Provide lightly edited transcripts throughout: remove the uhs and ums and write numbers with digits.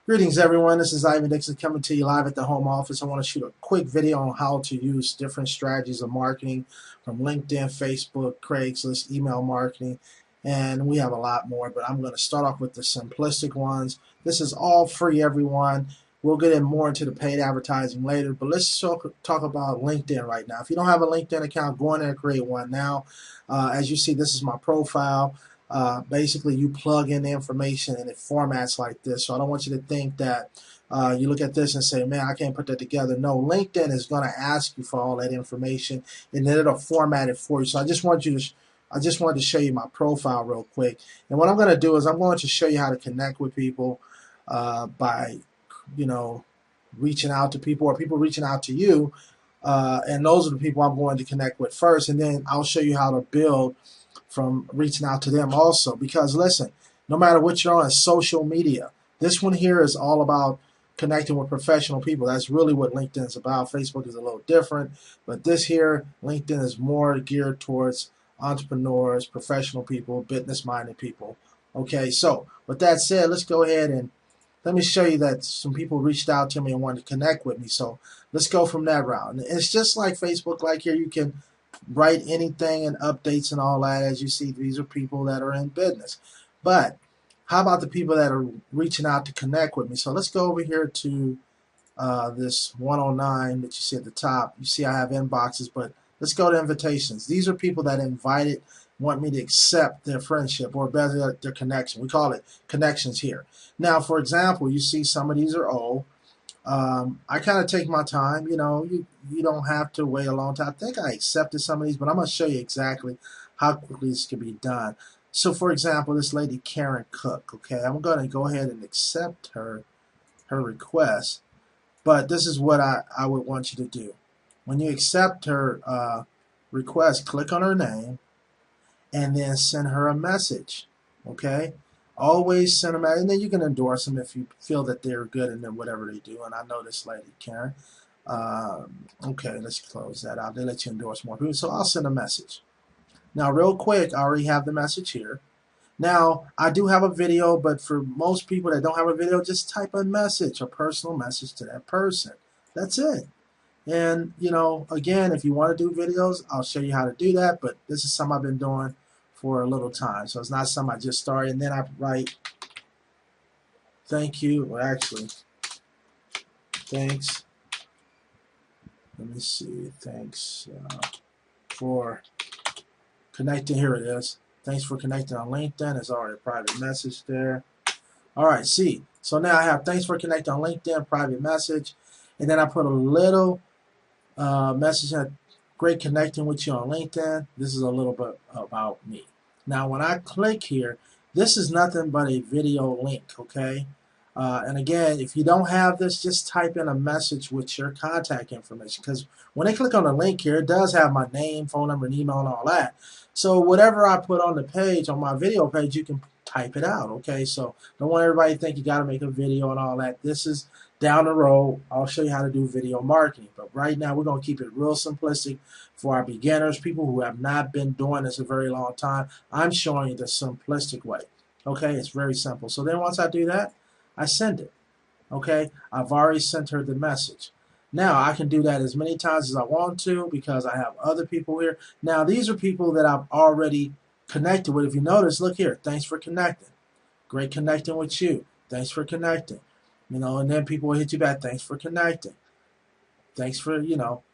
Greetings everyone, this is Ivan Dixon coming to you live at the home office. I want to shoot a quick video on how to use different strategies of marketing from LinkedIn, Facebook, Craigslist, email marketing, and we have a lot more, but I'm going to start off with the simplistic ones. This is all free, everyone. We'll get in more into the paid advertising later, but let's talk about LinkedIn right now. If you don't have a LinkedIn account, go in there and create one now. As you see, this is my profile. Basically, you plug in the information and it formats like this. So I don't want you to think that you look at this and say, man, I can't put that together. No, LinkedIn is going to ask you for all that information and then it'll format it for you. So I just wanted to show you my profile real quick. And what I'm going to do is I'm going to show you how to connect with people by, reaching out to people or people reaching out to you. And those are the people I'm going to connect with first. And then I'll show you how to build from reaching out to them also. Because listen, no matter what you're on social media, this one here is all about connecting with professional people. That's really what LinkedIn is about. Facebook is a little different, but this here, LinkedIn is more geared towards entrepreneurs, professional people, business-minded people. Okay, so with that said, let's go ahead and let me show you that some people reached out to me and wanted to connect with me. So let's go from that route. And it's just like Facebook, like here you can write anything and updates and all that. As you see, these are people that are in business. But how about the people that are reaching out to connect with me? So let's go over here to this 109 that you see at the top. You see I have inboxes, but let's go to invitations. These are people that invited, want me to accept their friendship or better their connection. We call it connections here. Now, for example, you see some of these are old. I kind of take my time. You don't have to wait a long time. I think I accepted some of these, but I'm going to show you exactly how quickly this can be done. So, for example, this lady Karen Cook. Okay, I'm going to go ahead and accept her request. But this is what I would want you to do. When you accept her request, click on her name and then send her a message. Okay. Always send them out, and then you can endorse them if you feel that they're good and then whatever they do. And I know this lady, Karen. Okay, let's close that out. They let you endorse more people, so I'll send a message. Now, real quick, I already have the message here. Now, I do have a video, but for most people that don't have a video, just type a message, a personal message to that person. That's it. And, again, if you want to do videos, I'll show you how to do that, but this is something I've been doing for a little time. So it's not something I just started and then I write thank you, or actually thanks. Let me see. Thanks for connecting. Here it is. Thanks for connecting on LinkedIn. It's already a private message there. All right, see. So now I have thanks for connecting on LinkedIn, private message. And then I put a little message that great connecting with you on LinkedIn. This is a little bit about me. Now, when I click here, this is nothing but a video link, okay? And again, if you don't have this, just type in a message with your contact information, because when they click on the link here, it does have my name, phone number, and email and all that. So whatever I put on the page, on my video page, you can type it out, okay? So don't want everybody to think you got to make a video and all that. This is down the road. I'll show you how to do video marketing. But right now, we're going to keep it real simplistic for our beginners, people who have not been doing this a very long time. I'm showing you the simplistic way, okay? It's very simple. So then once I do that, I send it, okay? I've already sent her the message. Now, I can do that as many times as I want to because I have other people here. Now, these are people that I've already connected with. If you notice, look here. Thanks for connecting. Great connecting with you. Thanks for connecting. And then people will hit you back. Thanks for connecting. Thanks for,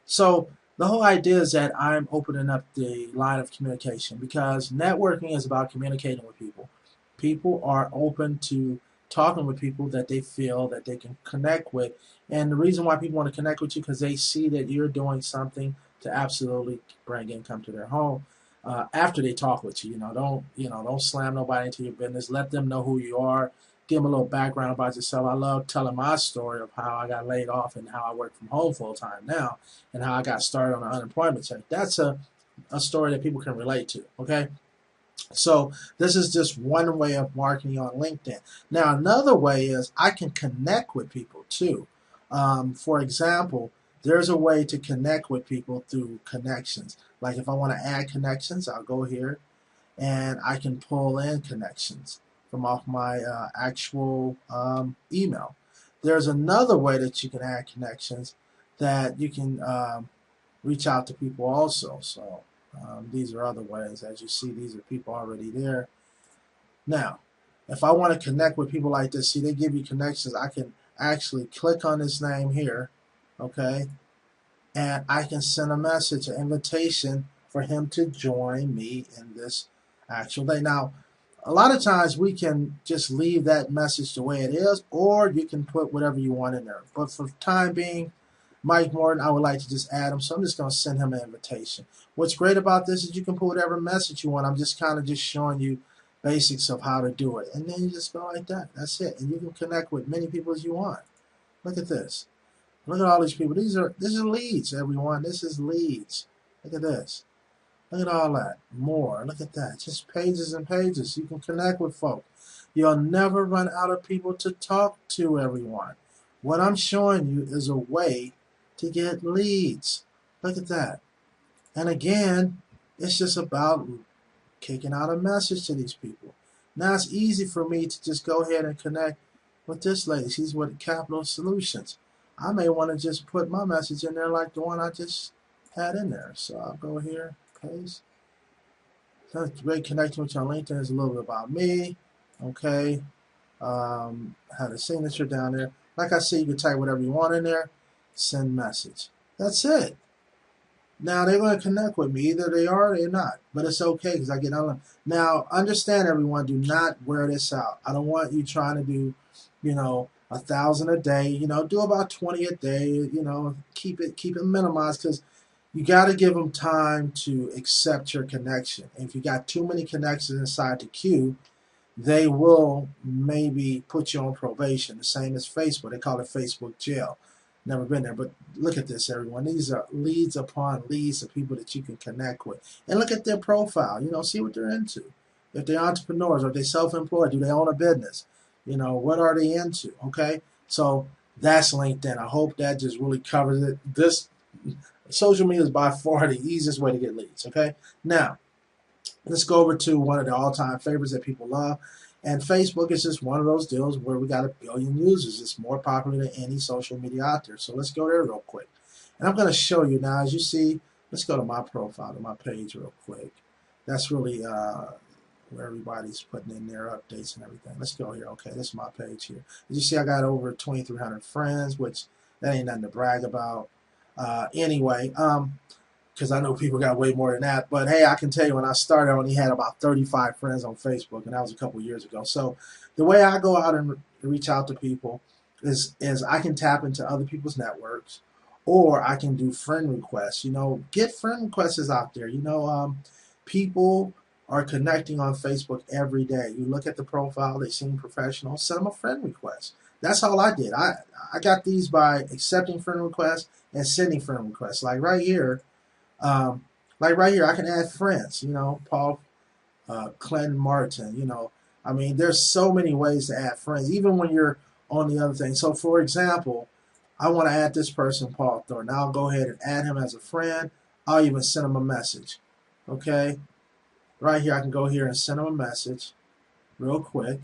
So the whole idea is that I'm opening up the line of communication because networking is about communicating with people. People are open to talking with people that they feel that they can connect with. And the reason why people want to connect with you because they see that you're doing something to absolutely bring income to their home after they talk with you. Don't slam nobody into your business. Let them know who you are. Give them a little background about yourself. I love telling my story of how I got laid off and how I work from home full time now and how I got started on an unemployment check. That's a story that people can relate to, okay? So this is just one way of marketing on LinkedIn. Now another way is I can connect with people too. For example, there's a way to connect with people through connections. Like if I want to add connections, I'll go here and I can pull in connections from off my actual email. there's another way that you can add connections, that you can reach out to people also. So these are other ways. As you see, these are people already there. Now, if I want to connect with people like this, see, they give you connections. I can actually click on this name here, okay, and I can send a message, an invitation for him to join me in this actual day. Now, a lot of times we can just leave that message the way it is, or you can put whatever you want in there. But for the time being, Mike Morton, I would like to just add him, so I'm just going to send him an invitation. What's great about this is you can put whatever message you want. I'm just kind of just showing you basics of how to do it. And then you just go like that. That's it. And you can connect with many people as you want. Look at this. Look at all these people. This is leads, everyone. This is leads. Look at this. Look at all that. More. Look at that. Just pages and pages. You can connect with folks. You'll never run out of people to talk to, everyone. What I'm showing you is a way to get leads. Look at that. And again, it's just about kicking out a message to these people. Now it's easy for me to just go ahead and connect with this lady. She's with Capital Solutions. I may want to just put my message in there like the one I just had in there. So I'll go here, paste. So great connecting with you on LinkedIn is a little bit about me. Okay. Had a signature down there. Like I said, you can type whatever you want in there. Send message. That's it. Now they're going to connect with me. Either they are or they're not. But it's okay because I get on. Now understand, everyone, do not wear this out. I don't want you trying to do, 1,000 a day. Do about 20 a day. Keep it minimized, because you got to give them time to accept your connection. And if you got too many connections inside the queue, they will maybe put you on probation. The same as Facebook. They call it Facebook jail. Never been there, but look at this, everyone. These are leads upon leads of people that you can connect with. And look at their profile. See what they're into. If they're entrepreneurs, or if they're self-employed, do they own a business? What are they into? Okay, so that's LinkedIn. I hope that just really covers it. This social media is by far the easiest way to get leads. Okay, now let's go over to one of the all-time favorites that people love. And Facebook is just one of those deals where we got 1 billion users. It's more popular than any social media out there. So let's go there real quick. And I'm going to show you now, as you see, let's go to my profile, to my page real quick. That's really where everybody's putting in their updates and everything. Let's go here. Okay, this is my page here. As you see, I got over 2,300 friends, which that ain't nothing to brag about. Anyway, because I know people got way more than that. But hey, I can tell you, when I started, I only had about 35 friends on Facebook, and that was a couple years ago. So the way I go out and reach out to people is I can tap into other people's networks, or I can do friend requests. Get friend requests out there. People are connecting on Facebook every day. You look at the profile, they seem professional, send them a friend request. That's all I did. I got these by accepting friend requests and sending friend requests. Like right here, I can add friends, Paul, Clinton Martin, there's so many ways to add friends, even when you're on the other thing. So for example, I want to add this person, Paul Thornton. I'll go ahead and add him as a friend. I'll even send him a message. Okay. Right here, I can go here and send him a message real quick.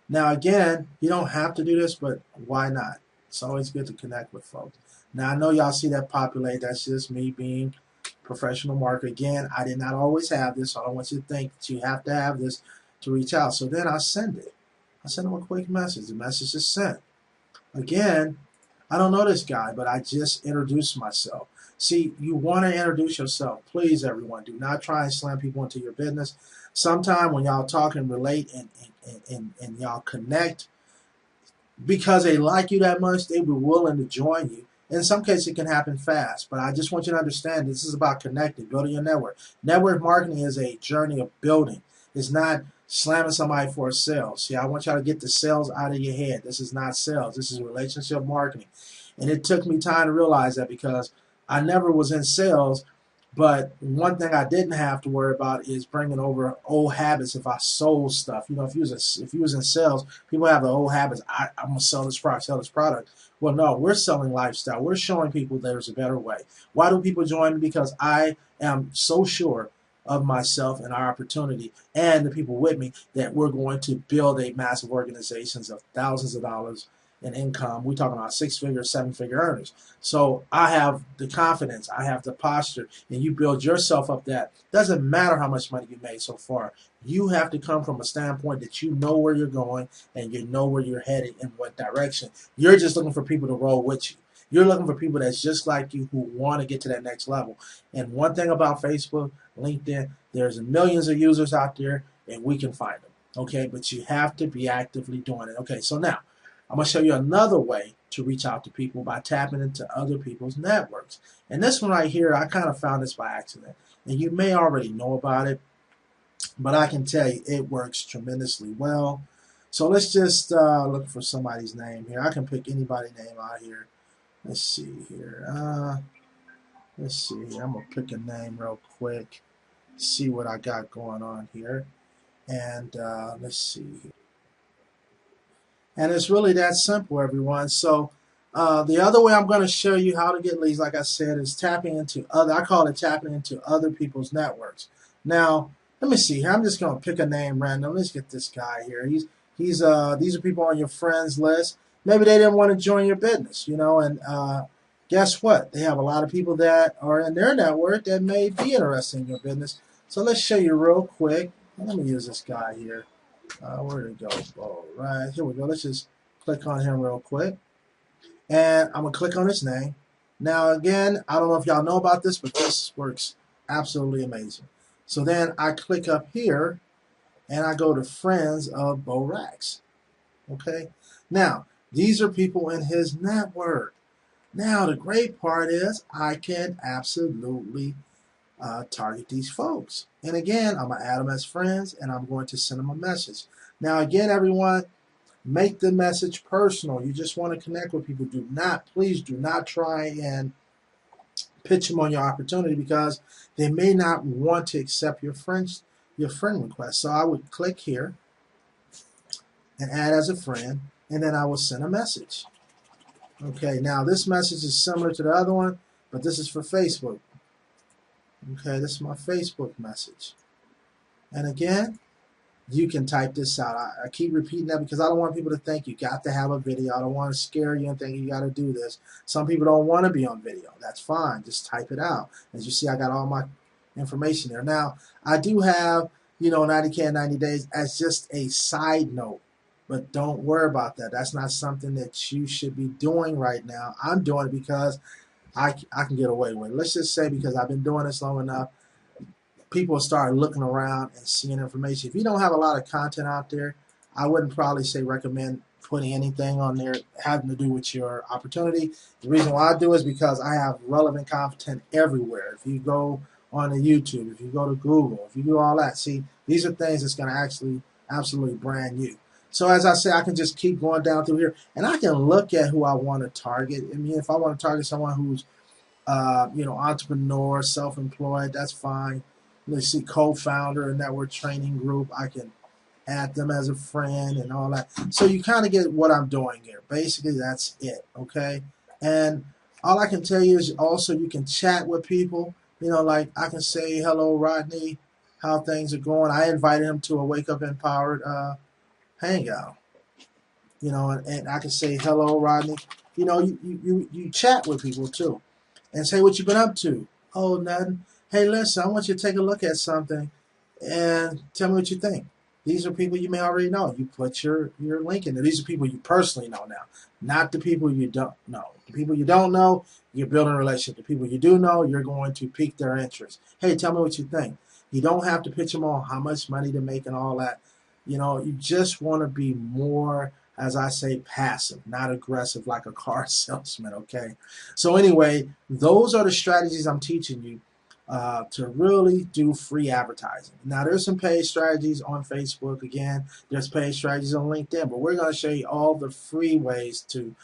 Now again, you don't have to do this, but why not? It's always good to connect with folks. Now I know y'all see that populate. That's just me being professional marketer. Again, I did not always have this, so I don't want you to think that you have to have this to reach out. So then I send it. I send them a quick message. The message is sent. Again, I don't know this guy, but I just introduced myself. See, you want to introduce yourself. Please, everyone, do not try and slam people into your business. Sometime when y'all talk and relate and y'all connect, because they like you that much, they be willing to join you. In some cases, it can happen fast, but I just want you to understand this is about connecting, building your network. Network marketing is a journey of building. It's not slamming somebody for a sale. See, I want y'all to get the sales out of your head. This is not sales. This is relationship marketing. And it took me time to realize that, because I never was in sales, but one thing I didn't have to worry about is bringing over old habits if I sold stuff. If you was in sales, people have the old habits. I'm going to sell this product. Well, no, we're selling lifestyle. We're showing people there's a better way. Why do people join me? Because I am so sure of myself and our opportunity and the people with me that we're going to build a massive organizations of thousands of dollars in income. We're talking about 6-figure, 7-figure earners. So I have the confidence, I have the posture, and you build yourself up. That doesn't matter how much money you made so far. You have to come from a standpoint that you know where you're going and you know where you're headed in what direction. You're just looking for people to roll with you. You're looking for people that's just like you who want to get to that next level. And one thing about Facebook, LinkedIn, there's millions of users out there and we can find them. Okay, but you have to be actively doing it. Okay, so now I'm going to show you another way to reach out to people by tapping into other people's networks. And this one right here, I kind of found this by accident. And you may already know about it, but I can tell you it works tremendously well. So let's just look for somebody's name here. I can pick anybody's name out here. Let's see here. Let's see here. I'm going to pick a name real quick. See what I got going on here. And let's see here. And it's really that simple, everyone. So the other way I'm going to show you how to get leads, like I said, is tapping into other. I call it tapping into other people's networks. Now, let me see here. I'm just going to pick a name random. Let's get this guy here. These are people on your friends list. Maybe they didn't want to join your business, you know, and guess what? They have a lot of people that are in their network that may be interested in your business. So let's show you real quick. Let me use this guy here. Where did it go? All right, here we go. Let's just click on him real quick. And I'm going to click on his name. Now, again, I don't know if y'all know about this, but this works absolutely amazing. So then I click up here, and I go to Friends of Bo Rax. Okay? Now, these are people in his network. Now, the great part is I can absolutely target these folks. And again, I'm going to add them as friends, and I'm going to send them a message. Now, again, everyone, make the message personal. You just want to connect with people. Please do not try and pitch them on your opportunity because they may not want to accept your friend request. So I would click here and add as a friend, and then I will send a message. Okay, now this message is similar to the other one, but this is for Facebook. Okay, this is my Facebook message. And again, you can type this out. I keep repeating that because I don't want people to think you got to have a video. I don't want to scare you and think you got to do this. Some people don't want to be on video. That's fine. Just type it out. As you see, I got all my information there. Now, I do have, 90K in 90 days as just a side note. But don't worry about that. That's not something that you should be doing right now. I'm doing it because I can get away with it. Let's just say because I've been doing this long enough, people start looking around and seeing information. If you don't have a lot of content out there, I wouldn't probably recommend putting anything on there having to do with your opportunity. The reason why I do is because I have relevant content everywhere. If you go on to YouTube, if you go to Google, if you do all that, see, these are things that's going to actually absolutely brand you. So as I say, I can just keep going down through here, and I can look at who I want to target. I mean, if I want to target someone who's, entrepreneur, self-employed, that's fine. Let's see, co-founder, a network training group. I can add them as a friend and all that. So you kind of get what I'm doing here. Basically, that's it, okay? And all I can tell you is also you can chat with people. Like I can say, hello, Rodney, how things are going. I invited him to a Wake Up Empowered hangout. And I can say, hello, Rodney. You chat with people too. And say what you've been up to. Oh, nothing. Hey, listen, I want you to take a look at something and tell me what you think. These are people you may already know. You put your link in there. These are people you personally know now, not the people you don't know. The people you don't know, you're building a relationship. The people you do know, you're going to pique their interest. Hey, tell me what you think. You don't have to pitch them on how much money to make and all that. You just want to be more, as I say, passive, not aggressive like a car salesman, okay? So anyway, those are the strategies I'm teaching you to really do free advertising. Now, there's some paid strategies on Facebook. Again, there's paid strategies on LinkedIn, but we're going to show you all the free ways to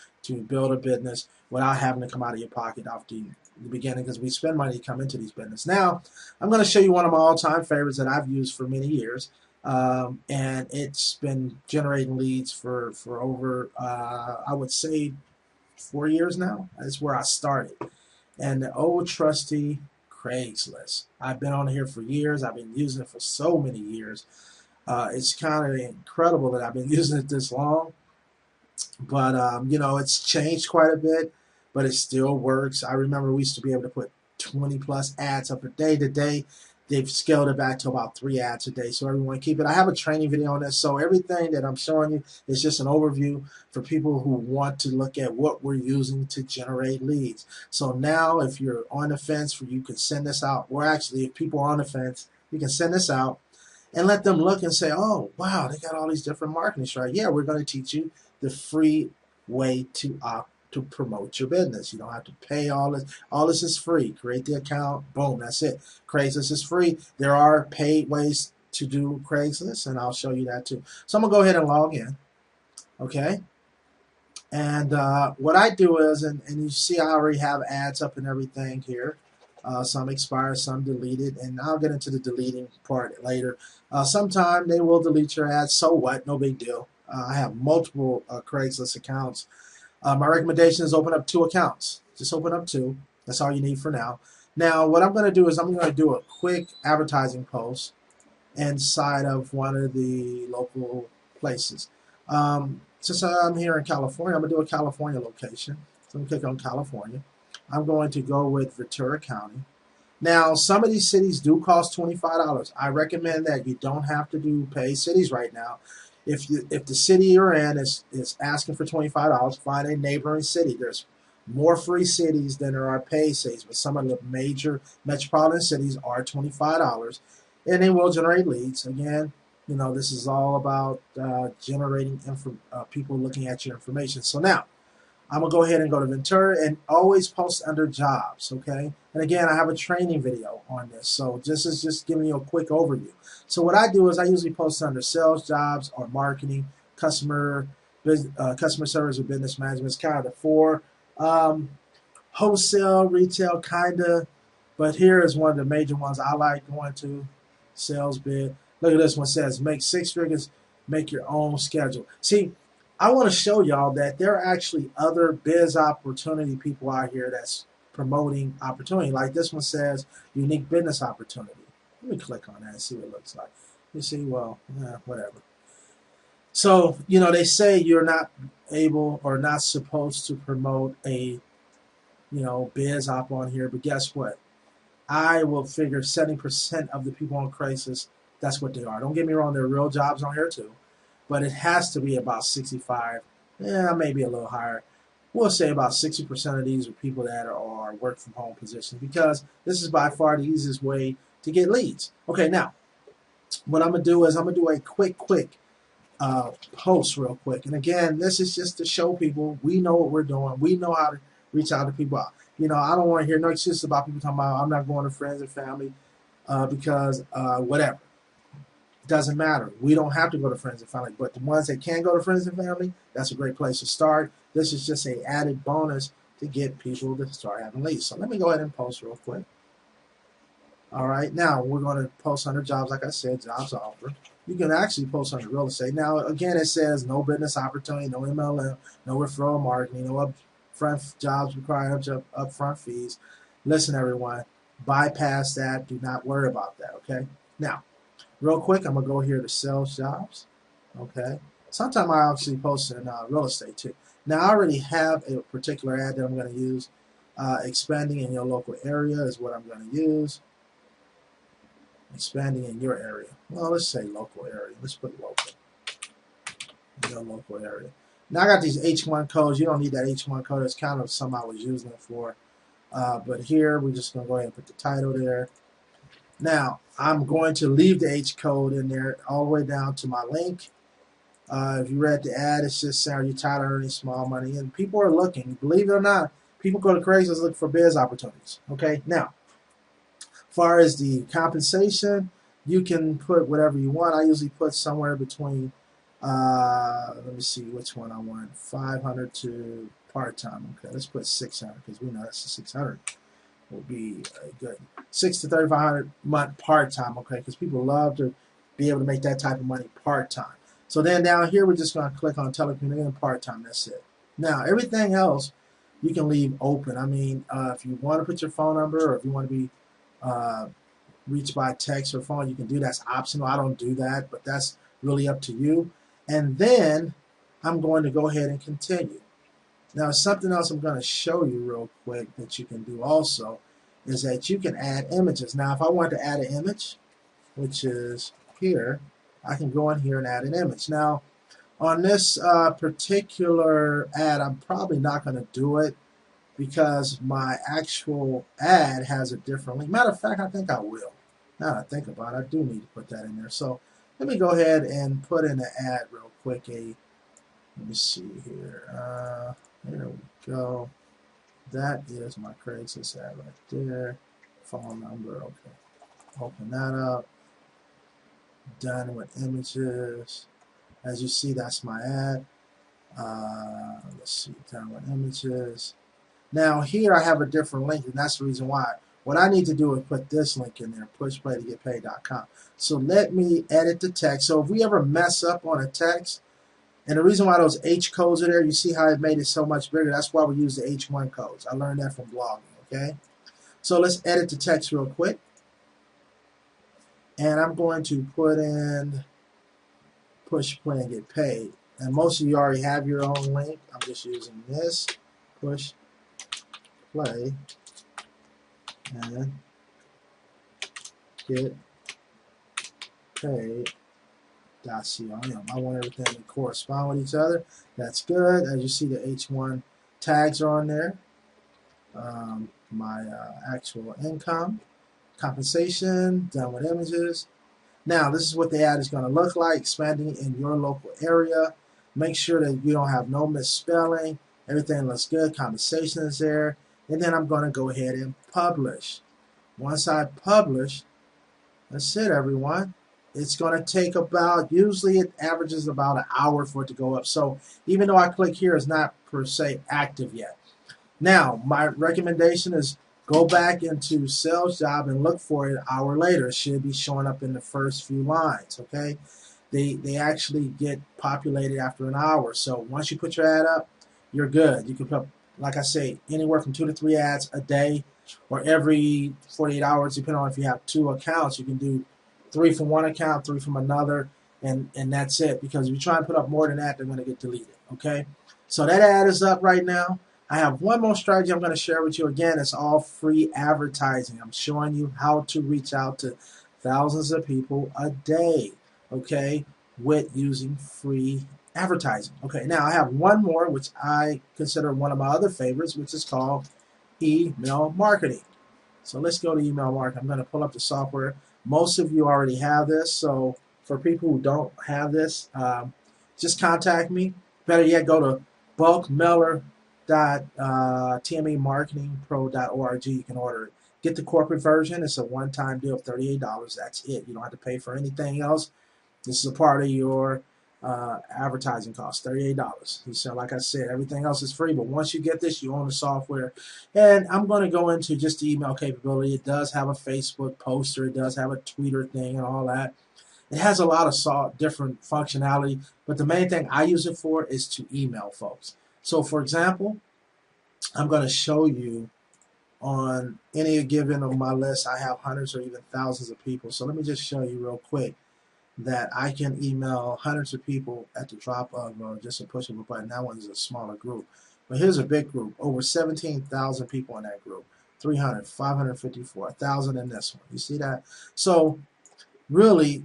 build a business without having to come out of your pocket off the beginning, because we spend money to come into these business. Now, I'm going to show you one of my all-time favorites that I've used for many years. And it's been generating leads for over, I would say, 4 years now. That's where I started. And the old trusty Craigslist. I've been on here for years. I've been using it for so many years. It's kind of incredible that I've been using it this long. But you know, it's changed quite a bit, but it still works. I remember we used to be able to put 20 plus ads up a day. Today, they've scaled it back to about 3 ads a day. So everyone keep it. I have a training video on this. So everything that I'm showing you is just an overview for people who want to look at what we're using to generate leads. So now, if you're on the fence, you can send this out. Or actually, if people are on the fence, you can send this out and let them look and say, oh, wow, they got all these different marketing strategies. Yeah, we're going to teach you the free way to promote your business. You don't have to pay all this. All this is free. Create the account. Boom, that's it. Craigslist is free. There are paid ways to do Craigslist, and I'll show you that too. So I'm going to go ahead and log in. Okay. And what I do is, and you see I already have ads up and everything here. Some expired, some deleted, and I'll get into the deleting part later. Sometime they will delete your ads, so what? No big deal. I have multiple Craigslist accounts. My recommendation is open up 2 accounts. Just open up 2. That's all you need for now. Now, what I'm going to do is I'm going to do a quick advertising post inside of one of the local places. Since I'm here in California, I'm going to do a California location. So I'm going to click on California. I'm going to go with Ventura County. Now, some of these cities do cost $25. I recommend that you don't have to do paid cities right now. If the city you're in is asking for $25, find a neighboring city. There's more free cities than there are paid cities, but some of the major metropolitan cities are $25, and they will generate leads. Again, you know, this is all about generating people looking at your information. So now, I'm going to go ahead and go to Ventura and always post under jobs, okay? And again, I have a training video on this, so this is just giving you a quick overview. So what I do is I usually post under sales jobs or marketing, customer service or business management. It's kind of the 4. Wholesale, retail, kind of, but here is one of the major ones I like going to, sales bid. Look at this one, says make 6 figures, make your own schedule. See, I want to show y'all that there are actually other biz opportunity people out here that's promoting opportunity. Like this one says, unique business opportunity. Let me click on that and see what it looks like. You see, well, whatever. So, you know, they say you're not able or not supposed to promote a, you know, biz op on here, but guess what? I will figure 70% of the people on Craigslist, that's what they are. Don't get me wrong, there are real jobs on here too. But it has to be about 65, maybe a little higher. We'll say about 60% of these are people that are work from home positions, because this is by far the easiest way to get leads. Okay, now, what I'm going to do is I'm going to do a quick post real quick. And again, this is just to show people we know what we're doing. We know how to reach out to people. You know, I don't want to hear no excuses about people talking about I'm not going to friends and family because whatever. Doesn't matter. We don't have to go to friends and family, but the ones that can go to friends and family, that's a great place to start. This is just an added bonus to get people to start having leads. So let me go ahead and post real quick. All right, now we're going to post under jobs, like I said, jobs offer. You can actually post under real estate. Now, again, it says no business opportunity, no MLM, no referral marketing, no upfront jobs require upfront fees. Listen, everyone, bypass that. Do not worry about that, okay? Now, real quick, I'm going to go here to sales jobs. Okay. Sometimes I actually post in real estate too. Now, I already have a particular ad that I'm going to use. Expanding in your local area is what I'm going to use. Expanding in your area. Well, let's say local area. Let's put local. In your local area. Now, I got these H1 codes. You don't need that H1 code. It's kind of something I was using it for. But here, we're just going to go ahead and put the title there. Now, I'm going to leave the H code in there all the way down to my link. If you read the ad, it's just saying, are you tired of earning small money? And people are looking. Believe it or not, people go to Craigslist looking for biz opportunities. Okay, now, as far as the compensation, you can put whatever you want. I usually put somewhere between, let me see which one I want, 500 to part-time. Okay, let's put 600 because we know that's 600. Will be good. $600 to $3,500 month part-time, okay? Because people love to be able to make that type of money part-time. So then down here, we're just going to click on telecommunication part-time. That's it. Now, everything else you can leave open. I mean, if you want to put your phone number or if you want to be reached by text or phone, you can do that. That's optional. I don't do that, but that's really up to you. And then I'm going to go ahead and continue. Now, something else I'm going to show you real quick that you can do also is that you can add images. Now, if I want to add an image, which is here, I can go in here and add an image. Now, on this particular ad, I'm probably not going to do it because my actual ad has a different link. Matter of fact, I think I will. Now that I think about it, I do need to put that in there. So let me go ahead and put in the ad real quick. Let me see here. There we go. That is my Craigslist ad right there. Phone number. Okay. Open that up. Done with images. As you see, that's my ad. Let's see. Done with images. Now here I have a different link, and that's the reason why. What I need to do is put this link in there, pushplaytogetpaid.com. So let me edit the text. So if we ever mess up on a text, and the reason why those H codes are there, you see how it made it so much bigger? That's why we use the H1 codes. I learned that from blogging, okay? So let's edit the text real quick. And I'm going to put in push play and get paid. And most of you already have your own link. I'm just using this, push play and get paid.com. I want everything to correspond with each other. That's good. As you see, the H1 tags are on there. My actual income, compensation, done with images. Now, this is what the ad is going to look like, expanding in your local area. Make sure that you don't have no misspelling. Everything looks good. Compensation is there. And then I'm going to go ahead and publish. Once I publish, that's it, everyone. It's going to take about, usually it averages about an hour for it to go up. So even though I click here, it's not per se active yet. Now, my recommendation is go back into Sales Job and look for it an hour later. It should be showing up in the first few lines, okay? They actually get populated after an hour. So once you put your ad up, you're good. You can put, like I say, anywhere from 2 to 3 ads a day or every 48 hours, depending on if you have 2 accounts. You can do 3 from one account, 3 from another, and that's it. Because if you try and put up more than that, they're going to get deleted, okay? So that ad is up right now. I have one more strategy I'm going to share with you. Again, it's all free advertising. I'm showing you how to reach out to thousands of people a day, okay, with using free advertising. Okay, now I have one more, which I consider one of my other favorites, which is called email marketing. So let's go to email marketing. I'm going to pull up the software. Most of you already have this, so for people who don't have this, just contact me. Better yet, go to bulkmailer.tmemarketingpro.org. You can order it. Get the corporate version. It's a one-time deal of $38. That's it. You don't have to pay for anything else. This is a part of your advertising cost, $38. So like I said, everything else is free, but once you get this, you own the software. And I'm going to go into just the email capability. It does have a Facebook poster. It does have a Twitter thing and all that. It has a lot of different functionality, but the main thing I use it for is to email folks. So for example, I'm going to show you on any given of my list, I have hundreds or even thousands of people. So let me just show you real quick that I can email hundreds of people at the drop of just a push of a button. That one is a smaller group. But here's a big group, over 17,000 people in that group, 300, 554, 1,000 in this one. You see that? So really,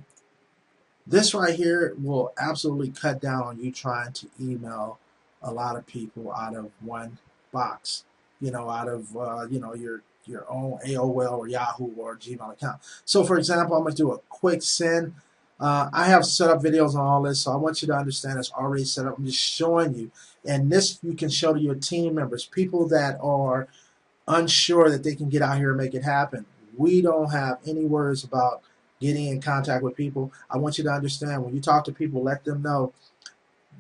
this right here will absolutely cut down on you trying to email a lot of people out of one box, out of your own AOL or Yahoo or Gmail account. So for example, I'm going to do a quick send. I have set up videos on all this, so I want you to understand it's already set up. I'm just showing you. And this you can show to your team members, people that are unsure that they can get out here and make it happen. We don't have any worries about getting in contact with people. I want you to understand when you talk to people, let them know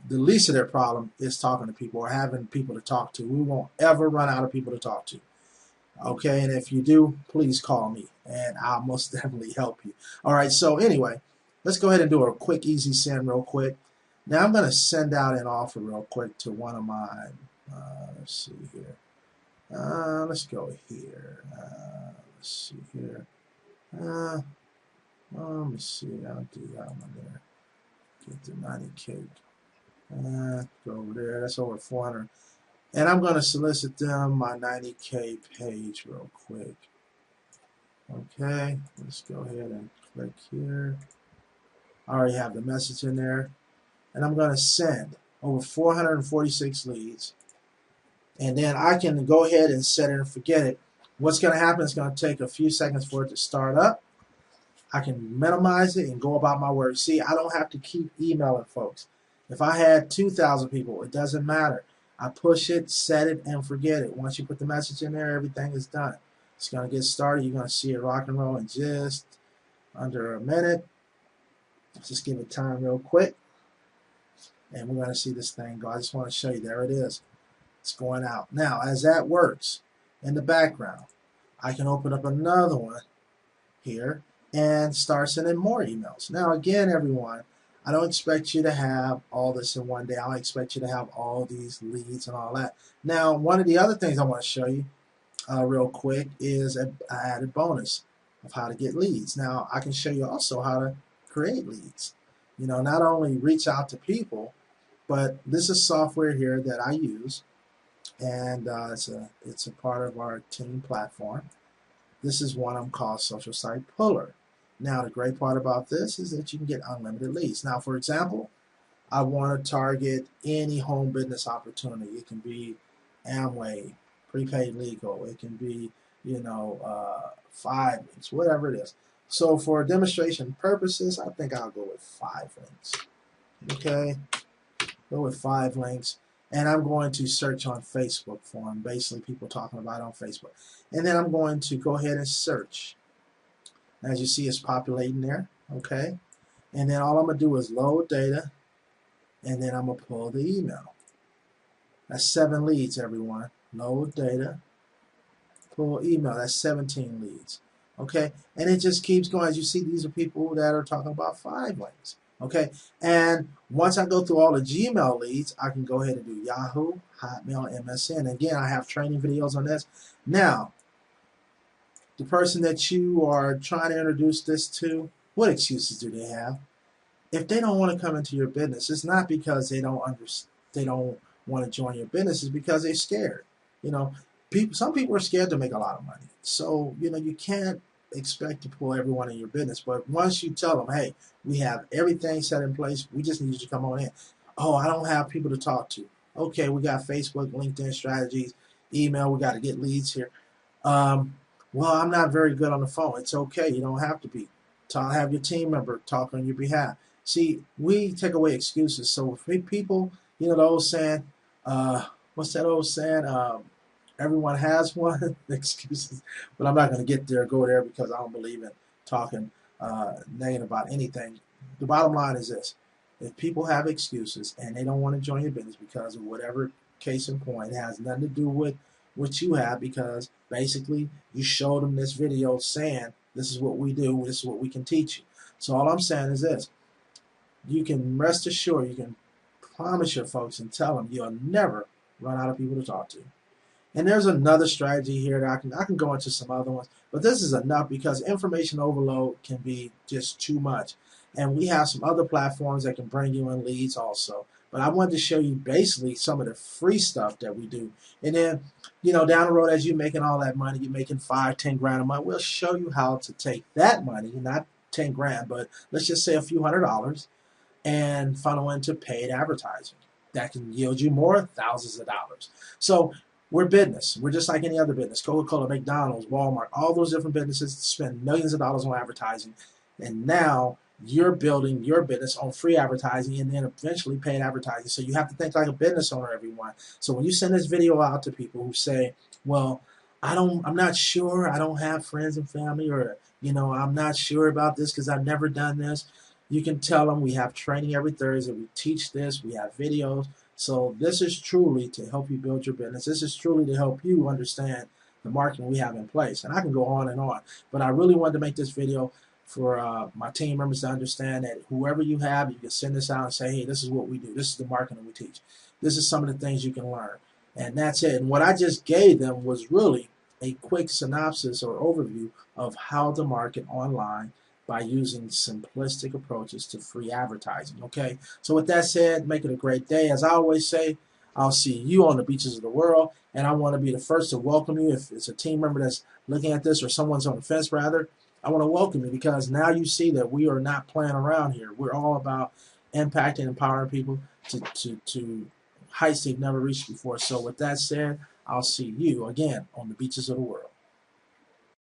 the least of their problem is talking to people or having people to talk to. We won't ever run out of people to talk to. Okay, and if you do, please call me and I'll most definitely help you. All right, so anyway, let's go ahead and do a quick, easy send real quick. Now I'm going to send out an offer real quick to one of my, let's see here. Let's go here. Let's see here. Let me see. I'll do that one there. Get the 90K. Go over there. That's over 400. And I'm going to solicit them my 90K page real quick. Okay, let's go ahead and click here. I already have the message in there. And I'm going to send over 446 leads. And then I can go ahead and set it and forget it. What's going to happen is going to take a few seconds for it to start up. I can minimize it and go about my work. See, I don't have to keep emailing folks. If I had 2,000 people, it doesn't matter. I push it, set it, and forget it. Once you put the message in there, everything is done. It's going to get started. You're going to see it rock and roll in just under a minute. Let's just give it time real quick. And we're going to see this thing go. I just want to show you. There it is. It's going out. Now, as that works in the background, I can open up another one here and start sending more emails. Now, again, everyone, I don't expect you to have all this in one day. I don't expect you to have all these leads and all that. Now, one of the other things I want to show you real quick is an added bonus of how to get leads. Now, I can show you also how to create leads. You know, not only reach out to people, but this is software here that I use, and it's a part of our team platform. This is one I'm called Social Site Puller. Now, the great part about this is that you can get unlimited leads. Now, for example, I want to target any home business opportunity. It can be Amway, prepaid legal. It can be, you know, 5 links, whatever it is. So for demonstration purposes, I think I'll go with 5 links. Okay, go with 5 links. And I'm going to search on Facebook for them, basically people talking about it on Facebook. And then I'm going to go ahead and search. As you see, it's populating there, okay? And then all I'm going to do is load data, and then I'm going to pull the email. That's 7 leads, everyone. Load data, pull email. That's 17 leads, okay? And it just keeps going. As you see, these are people that are talking about 5 links, okay? And once I go through all the Gmail leads, I can go ahead and do Yahoo, Hotmail, MSN. Again, I have training videos on this. Now, the person that you are trying to introduce this to, what excuses do they have? If they don't want to come into your business, it's not because they don't want to join your business. It's because they're scared. You know, some people are scared to make a lot of money. So, you know, you can't expect to pull everyone in your business. But once you tell them, hey, we have everything set in place, we just need you to come on in. Oh, I don't have people to talk to. Okay, we got Facebook, LinkedIn strategies, email. We got to get leads here. Well, I'm not very good on the phone. It's okay. You don't have to be. Have your team member talk on your behalf. See, we take away excuses. So for people, you know, the old saying, what's that old saying? Everyone has one. Excuses. But I'm not going to go there because I don't believe in talking negative about anything. The bottom line is this. If people have excuses and they don't want to join your business because of whatever case in point, it has nothing to do with what you have, because basically you showed them this video saying this is what we do, this is what we can teach you. So all I'm saying is this: you can rest assured, you can promise your folks and tell them you'll never run out of people to talk to. And there's another strategy here that I can go into some other ones, but this is enough because information overload can be just too much. And we have some other platforms that can bring you in leads also. But I wanted to show you basically some of the free stuff that we do. And then, you know, down the road, as you're making all that money, you're making 5, 10 grand a month, we'll show you how to take that money, not 10 grand, but let's just say a few $100s, and funnel into paid advertising. That can yield you more, thousands of dollars. So we're business. We're just like any other business. Coca-Cola, McDonald's, Walmart, all those different businesses spend millions of dollars on advertising. And now you're building your business on free advertising and then eventually paid advertising. So you have to think like a business owner, everyone. So when you send this video out to people who say, well, I'm not sure, I don't have friends and family, or, you know, I'm not sure about this because I've never done this, you can tell them we have training every Thursday. We teach this. We have videos. So this is truly to help you build your business. This is truly to help you understand the marketing we have in place. And I can go on and on, but I really wanted to make this video for my team members to understand that whoever you have, you can send this out and say, hey, this is what we do. This is the marketing we teach. This is some of the things you can learn. And that's it. And what I just gave them was really a quick synopsis or overview of how to market online by using simplistic approaches to free advertising. Okay, so with that said, make it a great day. As I always say, I'll see you on the beaches of the world, and I want to be the first to welcome you. If it's a team member that's looking at this, or someone's on the fence rather, I want to welcome you, because now you see that we are not playing around here. We're all about impacting and empowering people to heights they've never reached before. So with that said, I'll see you again on the beaches of the world.